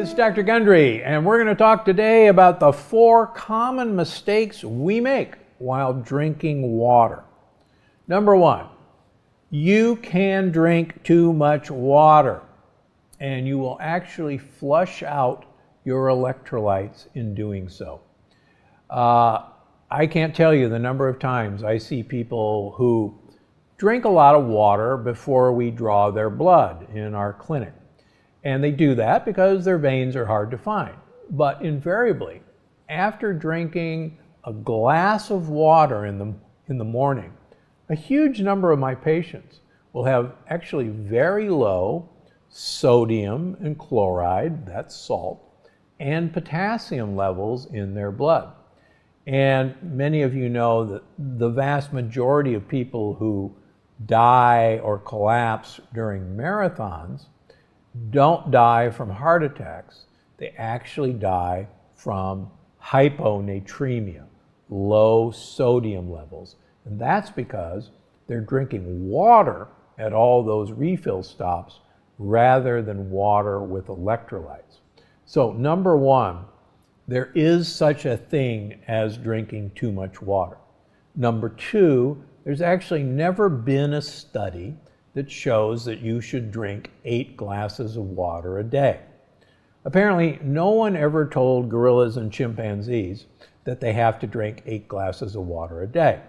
It's Dr. Gundry, and we're going to talk today about the 4 common mistakes we make while drinking water. Number 1, you can drink too much water, and you will actually flush out your electrolytes in doing so. I can't tell you the number of times I see people who drink a lot of water before we draw their blood in our clinic. And they do that because their veins are hard to find. But invariably, after drinking a glass of water in the morning, a huge number of my patients will have actually very low sodium and chloride, that's salt, and potassium levels in their blood. And many of you know that the vast majority of people who die or collapse during marathons don't die from heart attacks. They actually die from hyponatremia, low sodium levels. And that's because they're drinking water at all those refill stops rather than water with electrolytes. So number 1, there is such a thing as drinking too much water. Number 2, there's actually never been a study that shows that you should drink 8 glasses of water a day. Apparently, no one ever told gorillas and chimpanzees that they have to drink 8 glasses of water a day.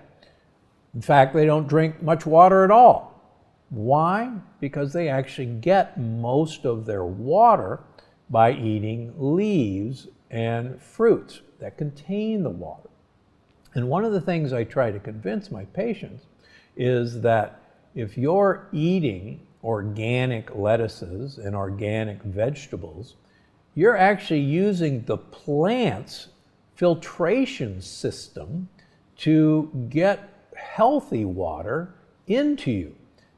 In fact, they don't drink much water at all. Why? Because they actually get most of their water by eating leaves and fruits that contain the water. And one of the things I try to convince my patients is that if you're eating organic lettuces and organic vegetables, you're actually using the plant's filtration system to get healthy water into you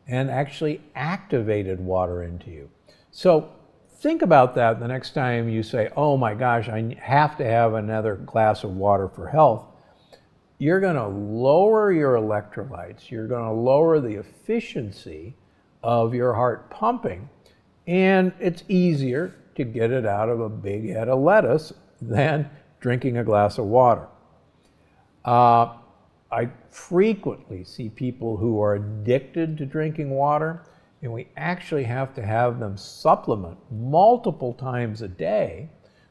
and actually activated water into you. So think about that the next time you say, oh my gosh, I have to have another glass of water for health. You're going to lower your electrolytes, you're going to lower the efficiency of your heart pumping, and it's easier to get it out of a big head of lettuce than drinking a glass of water. I frequently see people who are addicted to drinking water, and we actually have to have them supplement multiple times a day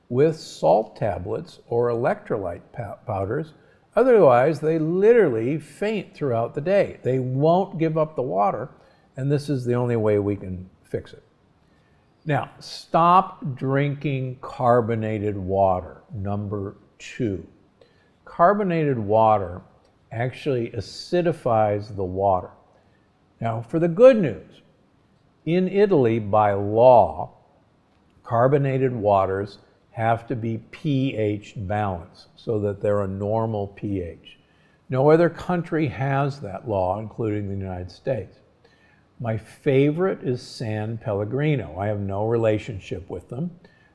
with salt tablets or electrolyte powders. Otherwise, they literally faint throughout the day. They won't give up the water, and this is the only way we can fix it. Now, stop drinking carbonated water, number 2. Carbonated water actually acidifies the water. Now, for the good news, in Italy, by law, carbonated waters have to be pH balanced so that they're a normal pH. No other country has that law, including the United States. My favorite is San Pellegrino. I have no relationship with them,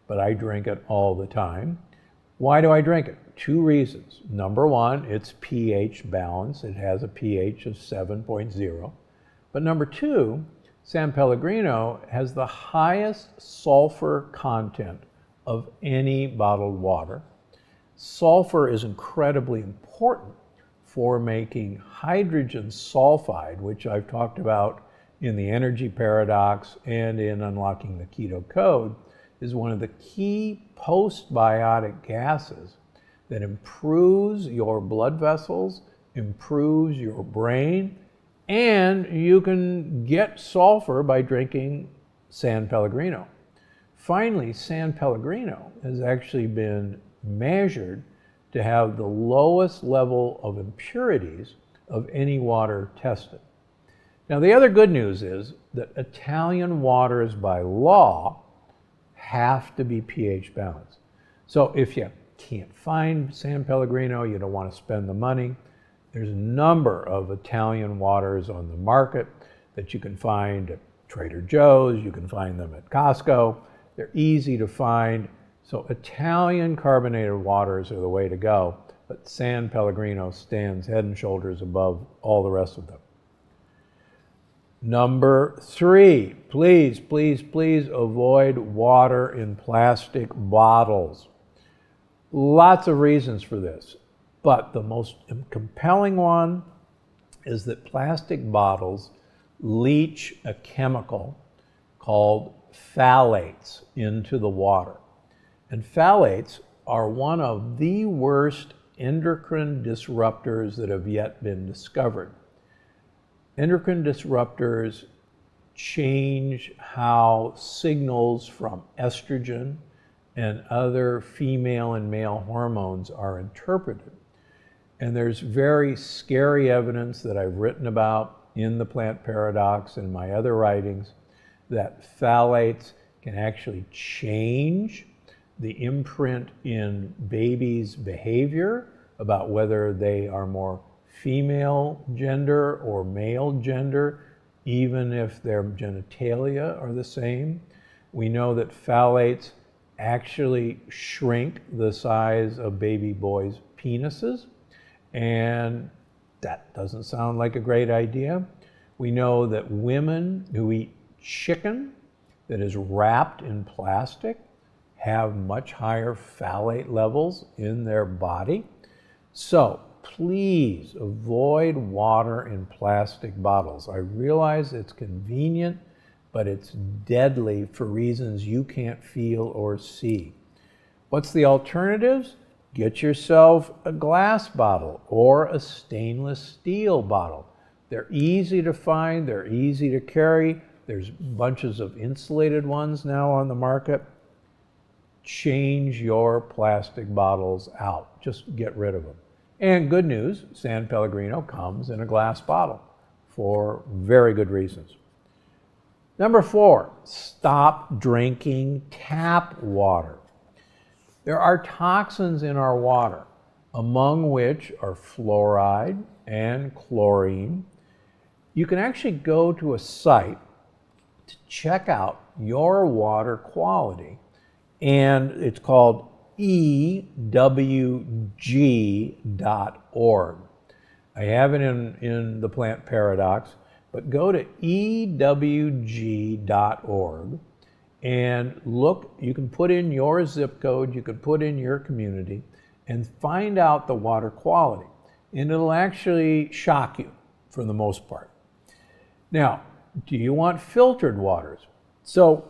but I drink it all the time. Why do I drink it? 2 reasons. Number 1, it's pH balanced. It has a pH of 7.0. But number 2, San Pellegrino has the highest sulfur content of any bottled water. Sulfur is incredibly important for making hydrogen sulfide, which I've talked about in the energy paradox and in unlocking the keto code, is one of the key postbiotic gases that improves your blood vessels, improves your brain, and you can get sulfur by drinking San Pellegrino. Finally, San Pellegrino has actually been measured to have the lowest level of impurities of any water tested. Now, the other good news is that Italian waters by law have to be pH balanced. So if you can't find San Pellegrino, you don't want to spend the money, there's a number of Italian waters on the market that you can find at Trader Joe's, you can find them at Costco. They're easy to find. So Italian carbonated waters are the way to go, but San Pellegrino stands head and shoulders above all the rest of them. Number 3, please, please, please avoid water in plastic bottles. Lots of reasons for this, but the most compelling one is that plastic bottles leach a chemical called phthalates into the water. And phthalates are one of the worst endocrine disruptors that have yet been discovered. Endocrine disruptors change how signals from estrogen and other female and male hormones are interpreted. And there's very scary evidence that I've written about in the Plant Paradox and my other writings that phthalates can actually change the imprint in babies' behavior about whether they are more female gender or male gender, even if their genitalia are the same. We know that phthalates actually shrink the size of baby boys' penises, and that doesn't sound like a great idea. We know that women who eat chicken that is wrapped in plastic have much higher phthalate levels in their body. So please avoid water in plastic bottles. I realize it's convenient, but it's deadly for reasons you can't feel or see. What's the alternatives? Get yourself a glass bottle or a stainless steel bottle. They're easy to find, they're easy to carry. There's bunches of insulated ones now on the market. Change your plastic bottles out. Just get rid of them. And good news, San Pellegrino comes in a glass bottle for very good reasons. Number 4, stop drinking tap water. There are toxins in our water, among which are fluoride and chlorine. You can actually go to a site to check out your water quality, and it's called ewg.org. I have it in the Plant Paradox, but go to ewg.org and look. You can put in your zip code, you can put in your community, and find out the water quality. And it'll actually shock you for the most part. Now, do you want filtered waters? So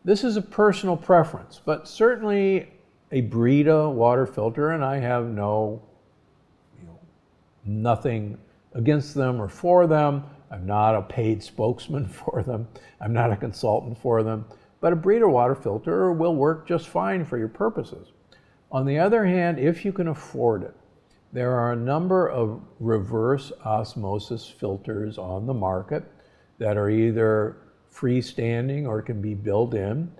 this is a personal preference, but certainly a Brita water filter, and I have nothing against them or for them. I'm not a paid spokesman for them. I'm not a consultant for them, but a Brita water filter will work just fine for your purposes. On the other hand, if you can afford it, there are a number of reverse osmosis filters on the market that are either freestanding or can be built in.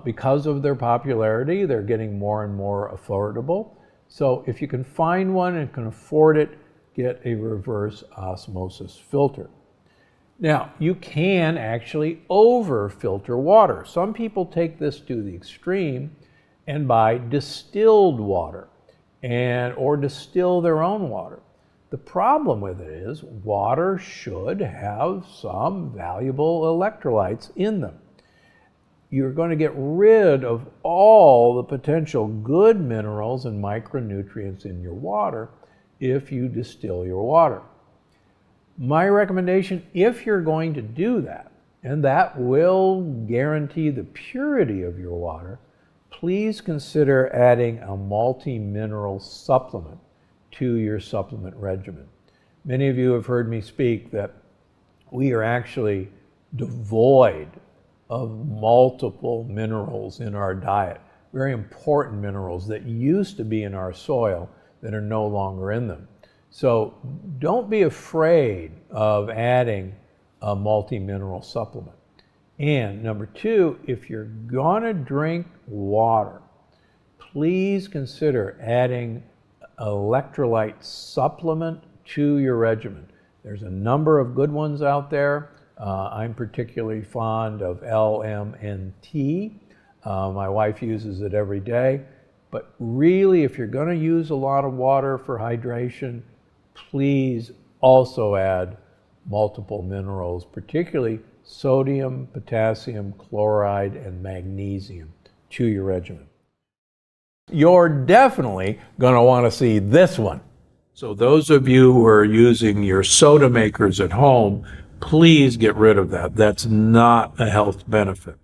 Because of their popularity, they're getting more and more affordable. So if you can find one and can afford it, get a reverse osmosis filter. Now, you can actually over-filter water. Some people take this to the extreme and buy distilled water or distill their own water. The problem with it is water should have some valuable electrolytes in them. You're going to get rid of all the potential good minerals and micronutrients in your water if you distill your water. My recommendation, if you're going to do that, and that will guarantee the purity of your water, please consider adding a multi-mineral supplement to your supplement regimen. Many of you have heard me speak that we are actually devoid of multiple minerals in our diet, very important minerals that used to be in our soil that are no longer in them. So don't be afraid of adding a multi-mineral supplement. And number 2, if you're gonna drink water, please consider adding electrolyte supplement to your regimen. There's a number of good ones out there. I'm particularly fond of LMNT. My wife uses it every day. But really, if you're going to use a lot of water for hydration, please also add multiple minerals, particularly sodium, potassium, chloride, and magnesium to your regimen. You're definitely going to want to see this one. So those of you who are using your soda makers at home, please get rid of that. That's not a health benefit.